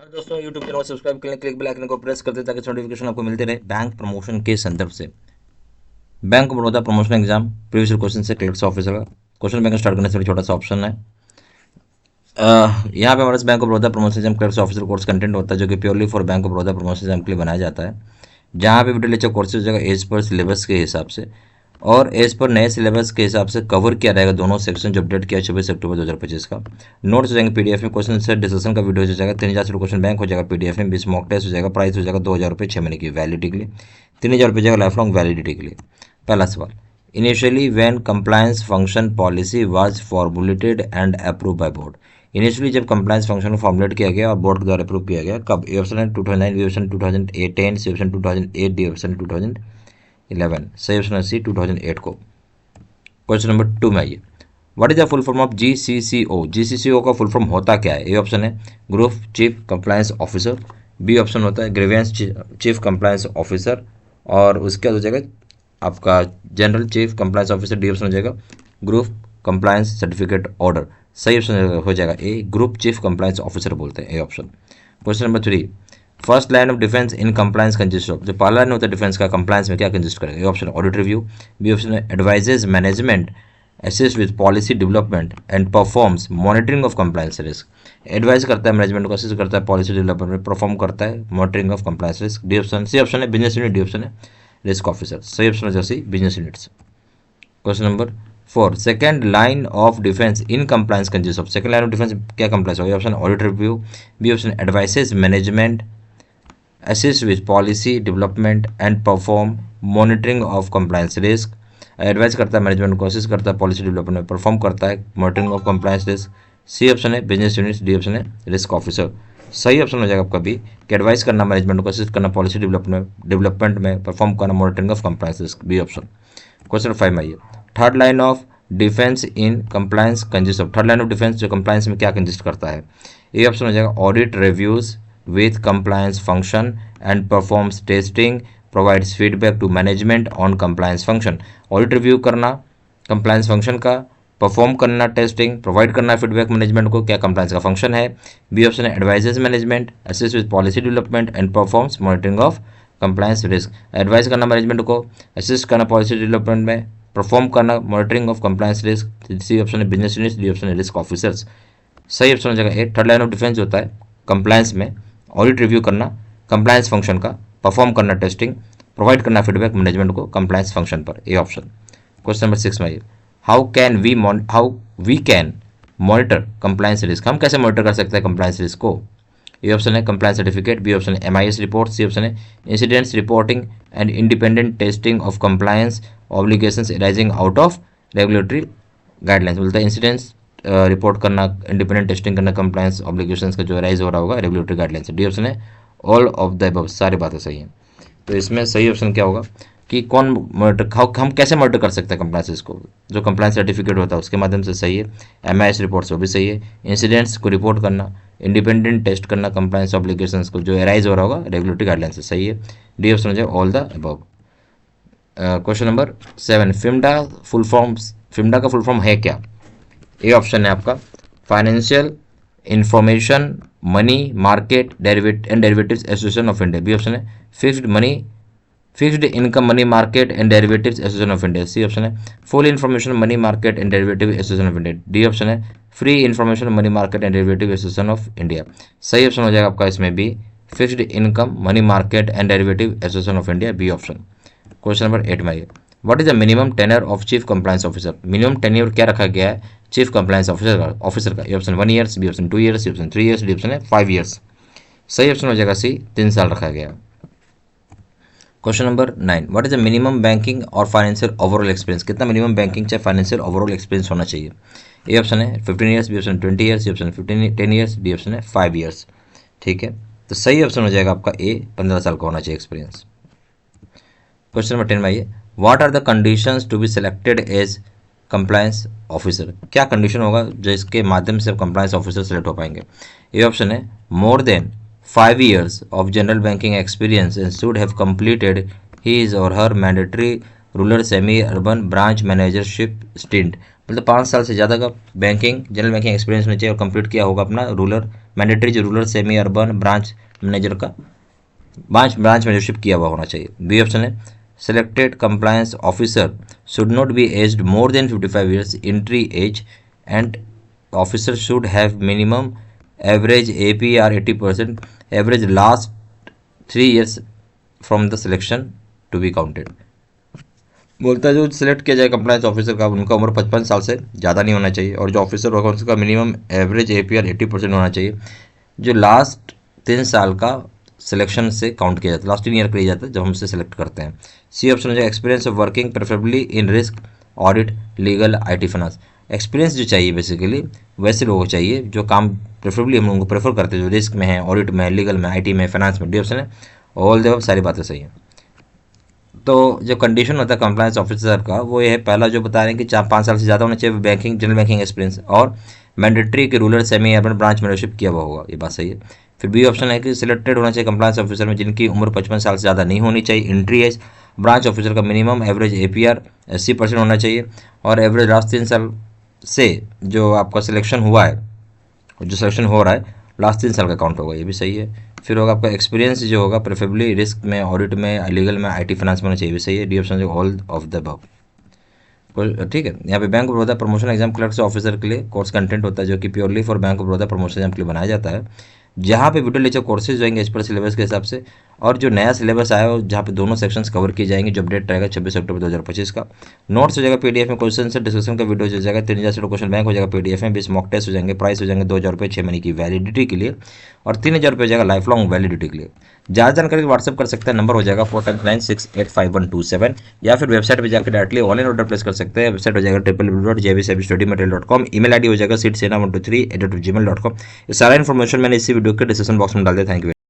हाँ दोस्तों, YouTube channel को सब्सक्राइब करें, क्लिक बेल आइकन को प्रेस कर दें ताकि नोटिफिकेशन आपको मिलते रहे। बैंक प्रमोशन के संदर्भ से bank of Baroda promotion exam previous question से क्लर्क्स ऑफिसर का क्वेश्चन बैंक स्टार्ट करने से छोटा सा ऑप्शन है। यहाँ पे हमारे bank of Baroda promotion exam clerks officer course content होता है जो कि purely for bank of Baroda promotion exam के लिए बनाया जाता है, जहाँ पे वीडियो लेक्चर कोर्सेज हो जाएगा एज पर सिलेबस के हिसाब से और एज पर नए सिलेबस के हिसाब से कवर किया रहेगा दोनों सेक्शन जो अपडेट किया 26 अक्टूबर 2025 का। नोट्स हो जाएंगे पीडीएफ में, क्वेश्चन से डिस्कशन का वीडियो हो जाएगा 3000 से क्वेश्चन बैंक हो जाएगा पीडीएफ में, 20 मॉक टेस्ट हो जाएगा, प्राइस हो जाएगा 2000 रुपये 6 महीने की वैलिडिटी के लिए, 3000 रुपये जाएगा लाइफ लॉन्ग वैलिडिटी के लिए। पहला सवाल, initially when compliance function policy was formulated and approve by board. Initially जब कंप्लायंस फंक्शन को फॉर्मुलेट किया गया और बोर्ड के द्वारा अप्रूव किया गया कब? ए ऑप्शन है 2009, B option 2010, C option 2008, D option 2011। सही ऑप्शन है सी 2008 को। क्वेश्चन नंबर 2 में आइए, what is the full form of GCCO. GCCO का फुल फॉर्म होता क्या है? ए ऑप्शन है group chief compliance officer, B option होता है ग्रीवेंस चीफ कंप्लायंस ऑफिसर और उसके बाद हो जाएगा आपका general chief compliance officer, D option हो जाएगा ग्रुप कंप्लायंस सर्टिफिकेट ऑर्डर। सही ऑप्शन हो जाएगा ए ग्रुप चीफ कंप्लायंस ऑफिसर बोलते हैं, ए option. Question number 3, first line of defence in compliance consist of. जो पहला लाइन होता है डिफेंस का कंप्लायंस में क्या कंसिस्ट करेगा? A option audit review, B option advises management, assist with policy development and performs monitoring of compliance risk. Advise करता है मैनेजमेंट को, असिस्ट करता है पॉलिसी डेवलपमेंट में, परफॉर्म करता है monitoring of compliance risk. D option, C option है business unit, D option है रिस्क ऑफिसर। सही ऑप्शन है जैसे business units. Question number 4, second line of defence in compliance consist of. Second line of defence क्या compliance होगा? Option audit review, B option advises management, assist with policy development and perform monitoring of compliance risk। Advice करता है management को, assist करता है policy development में, perform करता है monitoring of compliance risk. C option है बिजनेस यूनिट, डी ऑप्शन है रिस्क ऑफिसर। सही ऑप्शन हो जाएगा आपका बी कि एडवाइस करना मैनेजमेंट को, असिस्ट करना पॉलिसी डेवलपमेंट में, परफॉर्म करना monitoring of compliance risk, B option. Question 5 में आइए, third line of defence in compliance consist of. Third line of defence जो कंप्लायंस में क्या कंसिस्ट करता है? ए ऑप्शन हो जाएगा audit reviews with compliance function and performs testing, provides feedback to management on compliance function। Audit review करना compliance function का, perform करना टेस्टिंग, प्रोवाइड करना फीडबैक मैनेजमेंट को, क्या कंप्लायंस का फंक्शन है। बी ऑप्शन है advises management, assist with policy development and performs monitoring of compliance risk. Advise करना मैनेजमेंट को, असिस्ट करना पॉलिसी डेवलपमेंट में, परफॉर्म करना monitoring of compliance risk. C option है बिजनेस यूनिट, डी ऑप्शन है risk officers. सही option हो जाएगा A third line of defence होता है कंप्लायंस में ऑडिट रिव्यू करना कंप्लायंस फंक्शन का, परफॉर्म करना टेस्टिंग, प्रोवाइड करना फीडबैक मैनेजमेंट को कंप्लायंस फंक्शन पर, ए ऑप्शन। क्वेश्चन नंबर 6 में आइए, how we can monitor compliance risk. हम कैसे मॉनिटर कर सकते हैं कंप्लायंस रिस्क को? ए ऑप्शन है कंप्लायंस सर्टिफिकेट, बी ऑप्शन है MIS रिपोर्ट, सी ऑप्शन है incidents reporting and independent testing of compliance obligations arising out of regulatory guidelines. बोलता है इंसिडेंट्स रिपोर्ट करना, इंडिपेंडेंट टेस्टिंग करना कंप्लायंस ऑब्लिगेशंस का जो राइज हो रहा होगा रेगुलेटरी गाइडलाइंस। डी ऑप्शन है ऑल ऑफ द अबव, सारी बातें सही हैं। तो इसमें सही ऑप्शन क्या होगा कि कौन मॉनिटर, हम कैसे मॉनिटर कर सकते हैं कंप्लायंस इसको? जो कंप्लायंस सर्टिफिकेट होता है उसके माध्यम से सही है, MIS रिपोर्ट से वो भी सही है, इंसिडेंट्स को रिपोर्ट करना, इंडिपेंडेंट टेस्ट करना कंप्लायंस ऑब्लिगेशंस को जो राइज हो रहा होगा रेगुलेटरी गाइडलाइंस से सही है। डी ऑप्शन हो जाए all the above. Question number 7, FIMDA का फुल फॉर्म है क्या? ए ऑप्शन है आपका financial information money market derivatives association of India, B option है fixed income money market and derivatives association of India, C option है full information money market and derivative association of India, D option है free information money market and derivative association of India. सही option हो जाएगा आपका इसमें B fixed income money market and derivative association of India, B option. Question number 8 में आइए, what is the minimum tenure of chief compliance officer. Minimum tenure क्या रखा गया है चीफ कंप्लायंस ऑफिसर का? A option 1 years, B option 2 years, C option 3 years, D option है 5 years. सही option हो जाएगा सी 3 साल रखा गया। Question number 9, what is the minimum banking और फाइनेंशियल ओवरऑल एक्सपीरियंस। कितना मिनिमम बैंकिंग चाहे फाइनेंशियल ओवरऑल एक्सपीरियंस होना चाहिए? ए ऑप्शन है 15 years, B option 20 years, C option 10 years, D option है 5 ईयर्स। ठीक है, तो सही ऑप्शन हो जाएगा आपका ए 15 साल का होना चाहिए एक्सपीरियंस। क्वेश्चन नंबर 10 में आइए, what are the conditions to be selected as compliance officer. क्या कंडीशन होगा जिसके माध्यम से कंप्लायंस ऑफिसर सेलेक्ट हो पाएंगे? ए ऑप्शन है more than 5 years of general banking experience and should have completed his or her mandatory rural semi urban branch managership stint. मतलब 5 साल से ज़्यादा का बैंकिंग जनरल बैंकिंग एक्सपीरियंस होना चाहिए और कंप्लीट किया होगा अपना रूरल मैंडेटरी जो rural semi urban branch manager का ब्रांच मैनेजरशिप किया हुआ होना चाहिए। बी ऑप्शन है selected compliance officer should not be aged more than 55 years entry age and officer should have minimum average APR 80% average last 3 years from the selection to be counted. बोलता है जो select किया जाए compliance officer का उनका उम्र 55 साल से ज़्यादा नहीं होना चाहिए और जो ऑफिसर होगा उसका मिनिमम एवरेज APR 80% होना चाहिए जो लास्ट 3 साल का सिलेक्शन से काउंट किया जाता है, लास्ट 3 ईयर किया जाता है जब हम उसे सेलेक्ट करते हैं। सी ऑप्शन हो जाए experience of working preferably in risk audit legal IT finance. Experience जो चाहिए बेसिकली वैसे लोगों को चाहिए जो काम प्रेफरेबली हम लोगों को प्रेफर करते हैं जो रिस्क में है, ऑडिट में, लीगल में, IT में, फाइनेंस में। डी ऑप्शन है ऑल देव सारी बातें सही हैं। तो जो कंडीशन होता है कंप्लायंस ऑफिसर का वो ये है, पहला जो बता रहे हैं कि 5 साल से ज़्यादा होना चाहिए बैंकिंग जनरल बैंकिंग एक्सपीरियंस और मैंडेटरी के rural semi urban branch managership किया हुआ होगा, ये बात सही है। फिर बी ऑप्शन है कि सिलेक्टेड होना चाहिए कंप्लायंस ऑफिसर में जिनकी उम्र 55 साल से ज़्यादा नहीं होनी चाहिए। एंट्री एज ब्रांच ऑफिसर का मिनिमम एवरेज APR 80% होना चाहिए और एवरेज लास्ट 3 साल से जो आपका सिलेक्शन हुआ है जो सिलेक्शन हो रहा है लास्ट 3 साल का काउंट होगा, ये भी सही है। फिर होगा आपका एक्सपीरियंस जो होगा प्रेफरेबली रिस्क में, ऑडिट में, लीगल में, IT फाइनेंस में होना चाहिए, भी सही है। डी ऑप्शन जो ऑल ऑफ द अबव। ठीक है। यहाँ पे bank of Baroda promotion exam clerks officer के लिए कोर्स कंटेंट होता है जो कि purely for bank of Baroda promotion exam के लिए बनाया जाता है, जहाँ पे वीडियो लेक्चर कोर्सेज जाएंगे एज पर सिलेबस के हिसाब से और जो नया सिलेबस आया हो जहाँ पे दोनों सेक्शंस कवर किए जाएंगे, जो अपडेट रहेगा 26 अक्टूबर 2025 का। नोट्स हो जाएगा PDF में, क्वेश्चन से डिस्कशन का वीडियो हो जाएगा, 3000 से क्वेश्चन बैंक हो जाएगा PDF में, 20 मॉक टेस्ट हो जाएंगे, प्राइस हो जाएंगे 2000 रुपये 6 महीने की वैलिडिटी के लिए और 3000 रुपये हो जाएगा लाइफ लॉन्ग वैलिडिटी के लिए। ज़्यादा जानकारी व्हाट्सअप कर सकते हैं, नंबर हो जाएगा 4996855127 या फिर वेबसाइट पर जाकर डायरेक्टली ऑनलाइन ऑर्डर प्लेस कर सकते हैं। वेबसाइट हो जाएगा www.jbstudymaterial.com, email ID हो जाएगा seedsena123@gmail.com। ये सारा इन्फॉर्मेशन मैंने इसी वीडियो के डिस्क्रिप्शन बॉक्स में डाल दिया। Thank you.